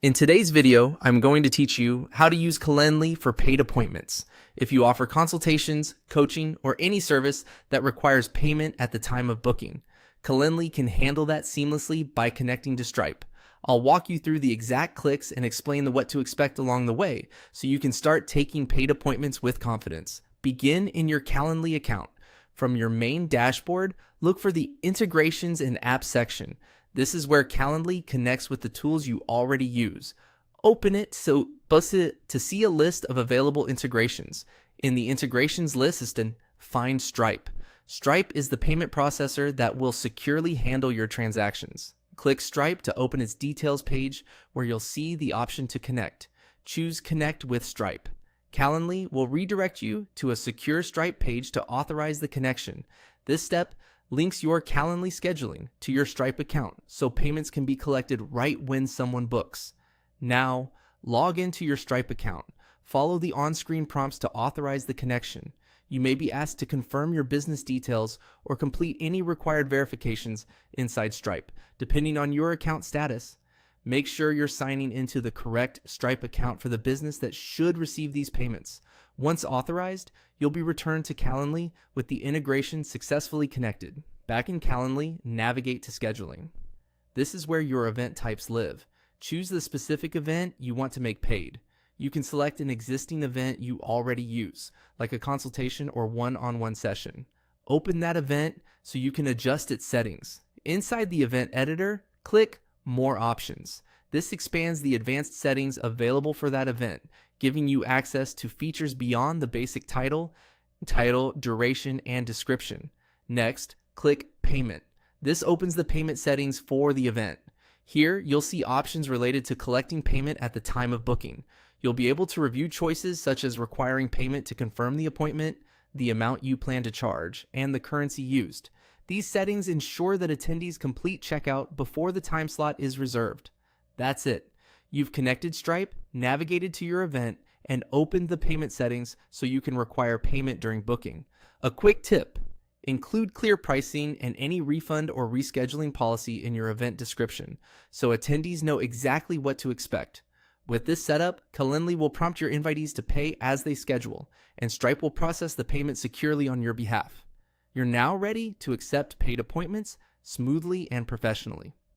In today's video, I'm going to teach you how to use Calendly for paid appointments. If you offer consultations, coaching, or any service that requires payment at the time of booking, Calendly can handle that seamlessly by connecting to Stripe. I'll walk you through the exact clicks and explain what to expect along the way so you can start taking paid appointments with confidence. Begin in your Calendly account. From your main dashboard, look for the Integrations and Apps section. This is where Calendly connects with the tools you already use. Open it to see a list of available integrations. In the integrations list, find Stripe. Stripe is the payment processor that will securely handle your transactions. Click Stripe to open its details page where you'll see the option to connect. Choose Connect with Stripe. Calendly will redirect you to a secure Stripe page to authorize the connection. This step links your Calendly scheduling to your Stripe account so payments can be collected right when someone books. Now, log into your Stripe account. Follow the on-screen prompts to authorize the connection. You may be asked to confirm your business details or complete any required verifications inside Stripe, depending on your account status. Make sure you're signing into the correct Stripe account for the business that should receive these payments. Once authorized, you'll be returned to Calendly with the integration successfully connected. Back in Calendly, navigate to scheduling. This is where your event types live. Choose the specific event you want to make paid. You can select an existing event you already use, like a consultation or one-on-one session. Open that event so you can adjust its settings. Inside the event editor, click More Options. This expands the advanced settings available for that event, giving you access to features beyond the basic title, duration, and description. Next, click Payment. This opens the payment settings for the event. Here, you'll see options related to collecting payment at the time of booking. You'll be able to review choices such as requiring payment to confirm the appointment, the amount you plan to charge, and the currency used. These settings ensure that attendees complete checkout before the time slot is reserved. That's it. You've connected Stripe, navigated to your event, and opened the payment settings so you can require payment during booking. A quick tip: include clear pricing and any refund or rescheduling policy in your event description so attendees know exactly what to expect. With this setup, Calendly will prompt your invitees to pay as they schedule, and Stripe will process the payment securely on your behalf. You're now ready to accept paid appointments smoothly and professionally.